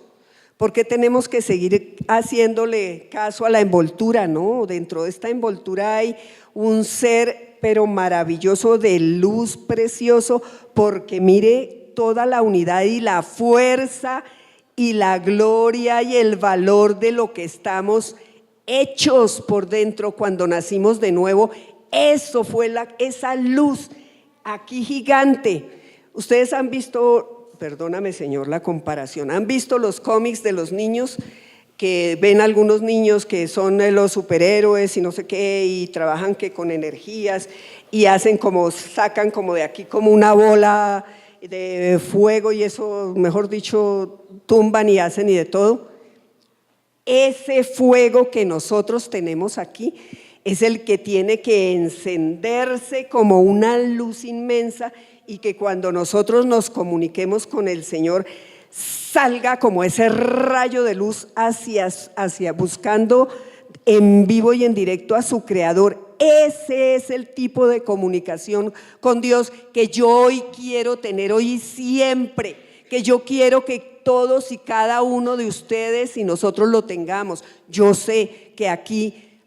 ¿Por qué tenemos que seguir haciéndole caso a la envoltura? No, dentro de esta envoltura hay un ser pero maravilloso, de luz, precioso, porque mire toda la unidad y la fuerza y la gloria y el valor de lo que estamos hechos por dentro cuando nacimos de nuevo. Eso fue esa luz aquí gigante. Ustedes han visto, perdóname Señor la comparación, han visto los cómics de los niños, que ven algunos niños que son los superhéroes y no sé qué, y trabajan que con energías y hacen como, sacan como de aquí como una bola de fuego y eso, mejor dicho, tumban y hacen y de todo. Ese fuego que nosotros tenemos aquí es el que tiene que encenderse como una luz inmensa, y que cuando nosotros nos comuniquemos con el Señor salga como ese rayo de luz hacia buscando en vivo y en directo a su Creador. Ese es el tipo de comunicación con Dios que yo hoy quiero tener, hoy y siempre, que yo quiero que todos y cada uno de ustedes y nosotros lo tengamos. Yo sé que aquí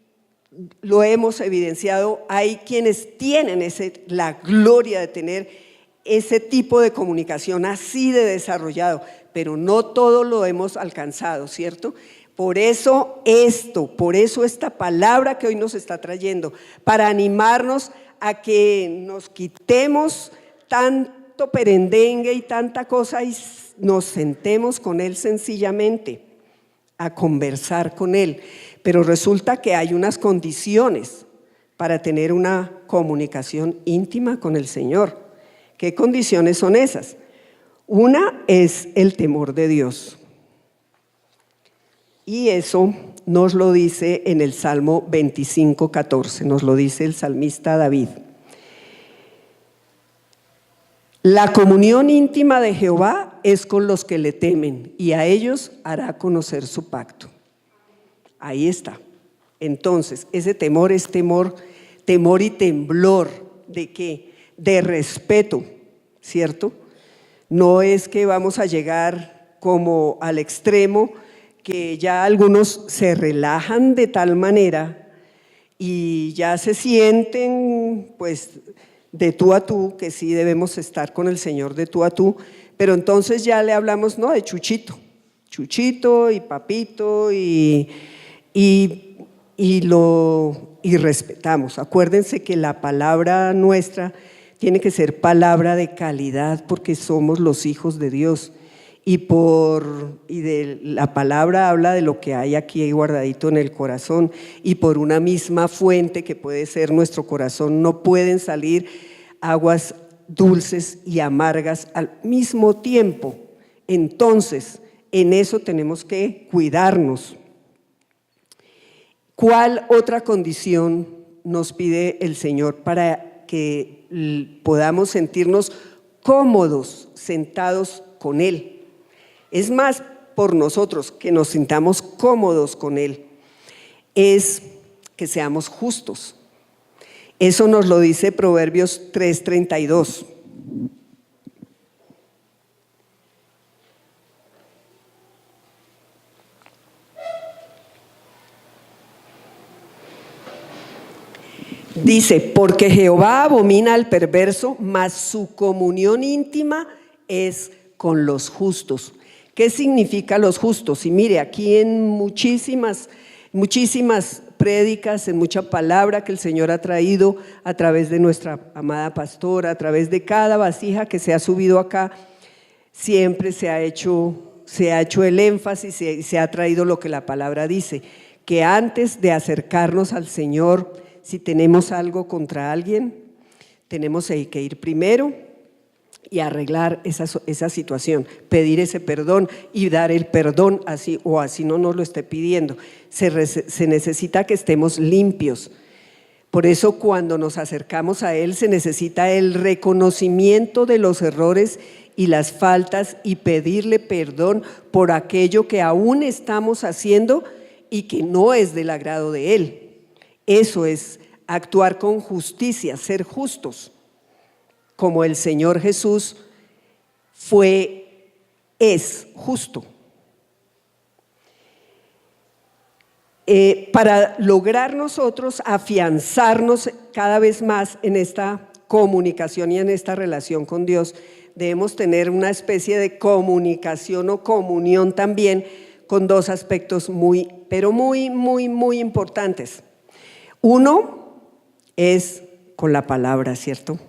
lo hemos evidenciado, hay quienes tienen la gloria de tener ese tipo de comunicación así de desarrollado, pero no todo lo hemos alcanzado, ¿cierto? Por eso esta palabra que hoy nos está trayendo, para animarnos a que nos quitemos tanto perendengue y tanta cosa y nos sentemos con Él sencillamente. a conversar con Él. Pero resulta que hay unas condiciones para tener una comunicación íntima con el Señor. ¿Qué condiciones son esas? Una es el temor de Dios. Y eso nos lo dice en el Salmo 25:14, nos lo dice el salmista David. La comunión íntima de Jehová es con los que le temen, y a ellos hará conocer su pacto. Ahí está. Entonces, ese temor es temor y temblor. ¿De qué? De respeto, ¿cierto? No es que vamos a llegar como al extremo que ya algunos se relajan de tal manera y ya se sienten pues de tú a tú, que sí debemos estar con el Señor de tú a tú, pero entonces ya le hablamos, no, de Chuchito y Papito y respetamos. Acuérdense que la palabra nuestra tiene que ser palabra de calidad porque somos los hijos de Dios y de la palabra habla de lo que hay aquí guardadito en el corazón, y por una misma fuente que puede ser nuestro corazón no pueden salir aguas dulces y amargas al mismo tiempo. Entonces, en eso tenemos que cuidarnos. ¿Cuál otra condición nos pide el Señor para que podamos sentirnos cómodos sentados con Él? Es más por nosotros que nos sintamos cómodos con Él, es que seamos justos. Eso nos lo dice Proverbios 3:32. Dice, porque Jehová abomina al perverso, mas su comunión íntima es con los justos. ¿Qué significa los justos? Y mire, aquí en muchísimas prédicas, en mucha palabra que el Señor ha traído a través de nuestra amada pastora, a través de cada vasija que se ha subido acá, siempre se ha hecho el énfasis y se ha traído lo que la palabra dice, que antes de acercarnos al Señor, si tenemos algo contra alguien, tenemos que ir primero y arreglar esa situación, pedir ese perdón y dar el perdón así no nos lo esté pidiendo. Se necesita que estemos limpios. Por eso cuando nos acercamos a Él se necesita el reconocimiento de los errores y las faltas y pedirle perdón por aquello que aún estamos haciendo y que no es del agrado de Él. Eso es actuar con justicia, ser justos, como el Señor Jesús es justo. Para lograr nosotros afianzarnos cada vez más en esta comunicación y en esta relación con Dios, debemos tener una especie de comunicación o comunión también con dos aspectos muy importantes. Uno es con la palabra, ¿cierto?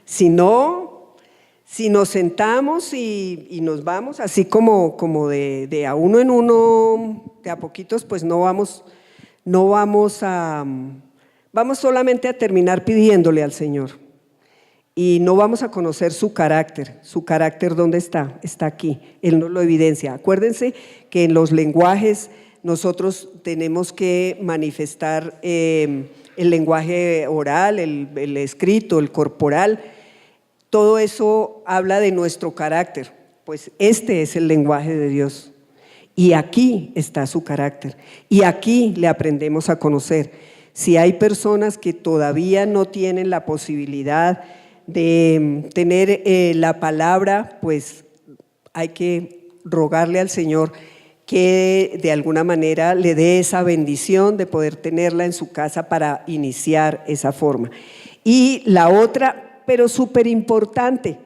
Si nos sentamos y nos vamos así como de a uno en uno, de a poquitos, pues vamos solamente a terminar pidiéndole al Señor y no vamos a conocer su carácter. ¿Dónde está? Está aquí, Él nos lo evidencia. Acuérdense que en los lenguajes nosotros tenemos que manifestar el lenguaje oral, el escrito, el corporal. Todo eso habla de nuestro carácter, pues este es el lenguaje de Dios y aquí está su carácter y aquí le aprendemos a conocer. Si hay personas que todavía no tienen la posibilidad de tener la palabra, pues hay que rogarle al Señor que de alguna manera le dé esa bendición de poder tenerla en su casa para iniciar esa forma. Y la otra, pero súper importante,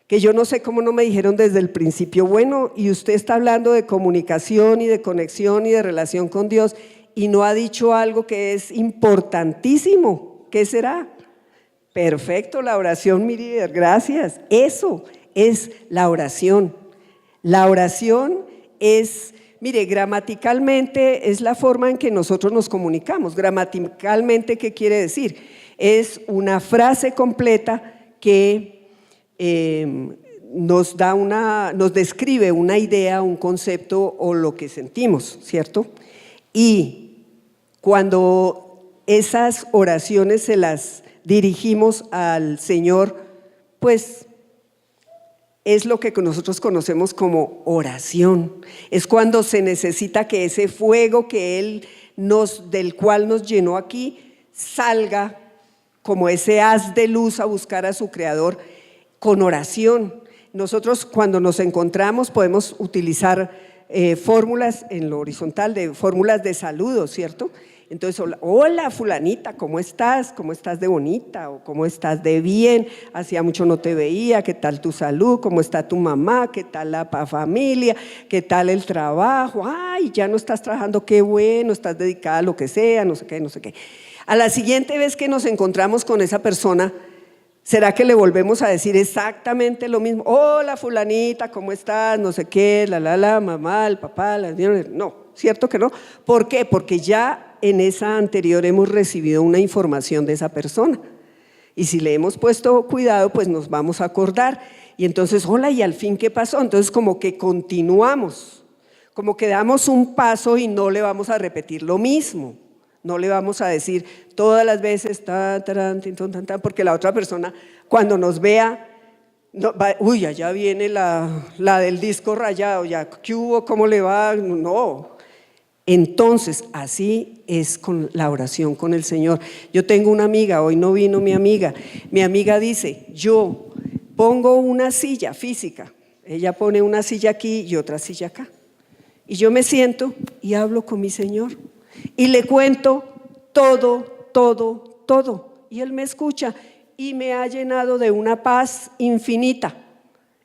que yo no sé cómo no me dijeron desde el principio, bueno, y usted está hablando de comunicación y de conexión y de relación con Dios y no ha dicho algo que es importantísimo. ¿Qué será? Perfecto, la oración, mi líder, gracias. Eso es la oración. La oración es Mire, gramaticalmente es la forma en que nosotros nos comunicamos. Gramaticalmente, ¿qué quiere decir? Es una frase completa que nos describe una idea, un concepto o lo que sentimos, ¿cierto? Y cuando esas oraciones se las dirigimos al Señor, pues es lo que nosotros conocemos como oración. Es cuando se necesita que ese fuego que del cual nos llenó aquí salga como ese haz de luz a buscar a su Creador con oración. Nosotros cuando nos encontramos podemos utilizar fórmulas en lo horizontal, de fórmulas de saludo, ¿cierto? Entonces, hola fulanita, ¿cómo estás? ¿Cómo estás de bonita? ¿O cómo estás de bien? Hacía mucho no te veía, ¿qué tal tu salud? ¿Cómo está tu mamá? ¿Qué tal la familia? ¿Qué tal el trabajo? Ay, ya no estás trabajando, qué bueno, estás dedicada a lo que sea, no sé qué, no sé qué. A la siguiente vez que nos encontramos con esa persona, ¿será que le volvemos a decir exactamente lo mismo? Hola fulanita, ¿cómo estás? No sé qué, mamá, el papá, no, ¿cierto que no? ¿Por qué? Porque ya en esa anterior hemos recibido una información de esa persona. Y si le hemos puesto cuidado, pues nos vamos a acordar. Y entonces, hola, ¿y al fin qué pasó? Entonces como que continuamos, como que damos un paso y no le vamos a repetir lo mismo. No le vamos a decir todas las veces, porque la otra persona cuando nos vea, uy, allá viene la del disco rayado, ya, ¿qué hubo? ¿Cómo le va? No. Entonces, así es con la oración con el Señor. Yo tengo una amiga, hoy no vino mi amiga dice, yo pongo una silla física, ella pone una silla aquí y otra silla acá, y yo me siento y hablo con mi Señor, y le cuento todo, y Él me escucha, y me ha llenado de una paz infinita.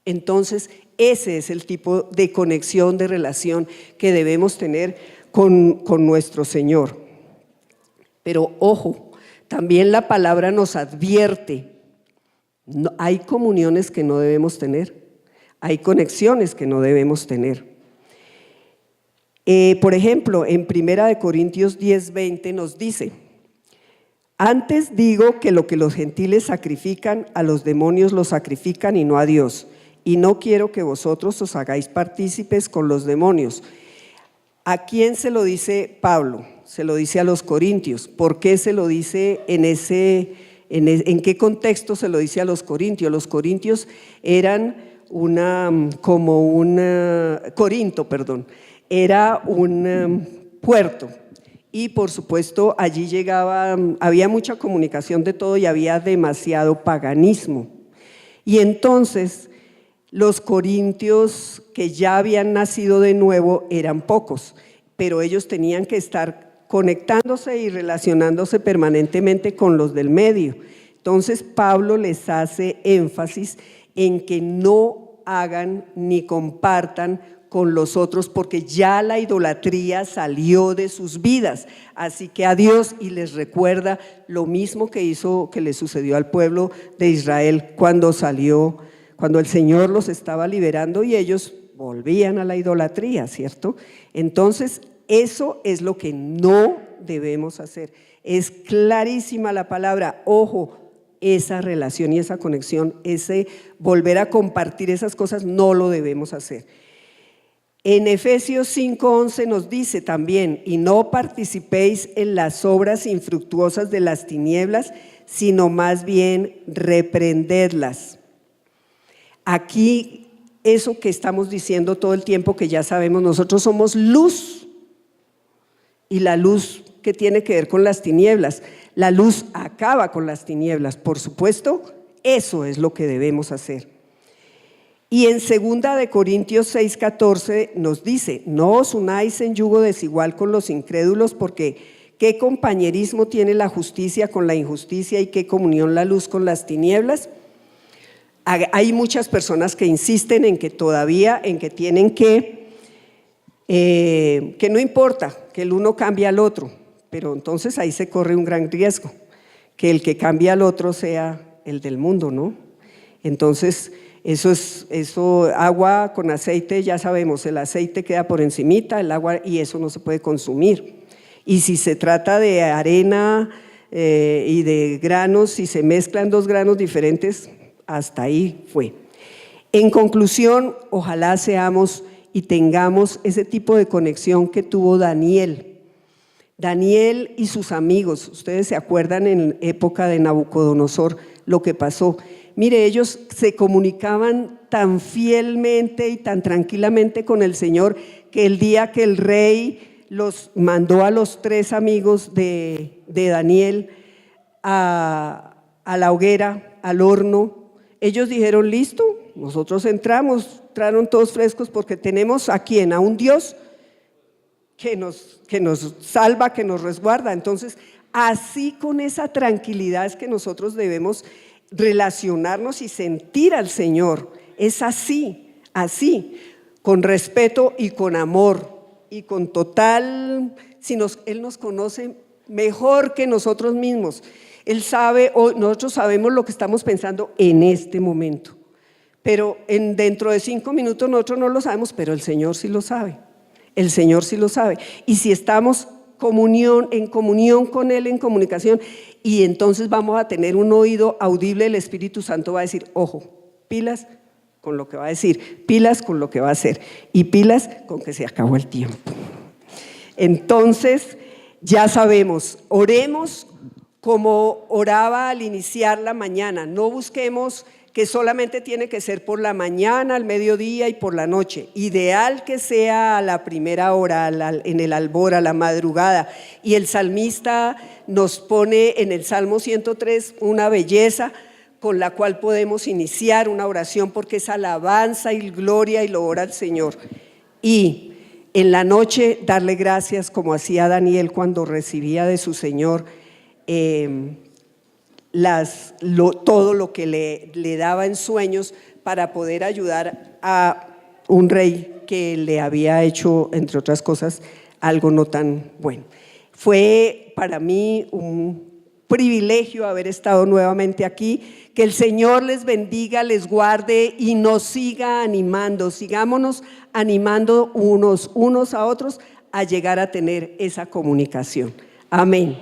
Entonces, ese es el tipo de conexión, de relación que debemos tener con nuestro Señor. Pero ojo, también la palabra nos advierte, hay comuniones que no debemos tener, hay conexiones que no debemos tener. Por ejemplo, en 1 Corintios 10:20 nos dice: antes digo que lo que los gentiles sacrifican, a los demonios los sacrifican y no a Dios, y no quiero que vosotros os hagáis partícipes con los demonios. ¿A quién se lo dice Pablo? Se lo dice a los corintios. ¿Por qué se lo dice en qué contexto se lo dice a los corintios? Los corintios eran Corinto, era un puerto, y por supuesto allí había mucha comunicación de todo y había demasiado paganismo. Y entonces los corintios que ya habían nacido de nuevo eran pocos, pero ellos tenían que estar conectándose y relacionándose permanentemente con los del medio. Entonces Pablo les hace énfasis en que no hagan ni compartan con los otros, porque ya la idolatría salió de sus vidas, así que adiós, y les recuerda lo mismo que le sucedió al pueblo de Israel cuando el Señor los estaba liberando y ellos volvían a la idolatría, ¿cierto? Entonces, eso es lo que no debemos hacer. Es clarísima la palabra, ojo, esa relación y esa conexión, ese volver a compartir esas cosas, no lo debemos hacer. En Efesios 5:11 nos dice también: y no participéis en las obras infructuosas de las tinieblas, sino más bien reprendedlas. Aquí, eso que estamos diciendo todo el tiempo, que ya sabemos, nosotros somos luz, y la luz que tiene que ver con las tinieblas, la luz acaba con las tinieblas, por supuesto, eso es lo que debemos hacer. Y en 2 Corintios 6:14 nos dice: no os unáis en yugo desigual con los incrédulos, porque ¿qué compañerismo tiene la justicia con la injusticia y qué comunión la luz con las tinieblas? Hay muchas personas que insisten en que tienen que no importa que el uno cambie al otro, pero entonces ahí se corre un gran riesgo, que el que cambie al otro sea el del mundo, ¿no? Entonces Eso, agua con aceite, ya sabemos, el aceite queda por encimita, el agua, y eso no se puede consumir. Y si se trata de arena y de granos, si se mezclan dos granos diferentes, hasta ahí fue. En conclusión, ojalá seamos y tengamos ese tipo de conexión que tuvo Daniel. Daniel y sus amigos, ustedes se acuerdan en época de Nabucodonosor lo que pasó. Mire, ellos se comunicaban tan fielmente y tan tranquilamente con el Señor que el día que el rey los mandó a los 3 amigos de Daniel a la hoguera, al horno, ellos dijeron, listo, nosotros entramos todos frescos porque tenemos a quién, a un Dios que nos salva, que nos resguarda. Entonces, así con esa tranquilidad es que nosotros debemos relacionarnos y sentir al Señor. Es así, con respeto y con amor y con total, Él nos conoce mejor que nosotros mismos. Él sabe, nosotros sabemos lo que estamos pensando en este momento, pero dentro de 5 minutos nosotros no lo sabemos, pero el Señor sí lo sabe. El Señor sí lo sabe. Y si estamos en comunión con Él, en comunicación, y entonces vamos a tener un oído audible, el Espíritu Santo va a decir, ojo, pilas con lo que va a decir, pilas con lo que va a hacer y pilas con que se acabó el tiempo. Entonces, ya sabemos, oremos como oraba al iniciar la mañana, no busquemos que solamente tiene que ser por la mañana, al mediodía y por la noche. Ideal que sea a la primera hora, en el albor, a la madrugada. Y el salmista nos pone en el Salmo 103 una belleza con la cual podemos iniciar una oración porque es alabanza y gloria y loor al Señor. Y en la noche darle gracias como hacía Daniel cuando recibía de su Señor todo lo que le daba en sueños para poder ayudar a un rey que le había hecho, entre otras cosas, algo no tan bueno. Fue para mí un privilegio haber estado nuevamente aquí. Que el Señor les bendiga, les guarde y nos siga animando. Sigámonos animando unos a otros a llegar a tener esa comunicación. Amén.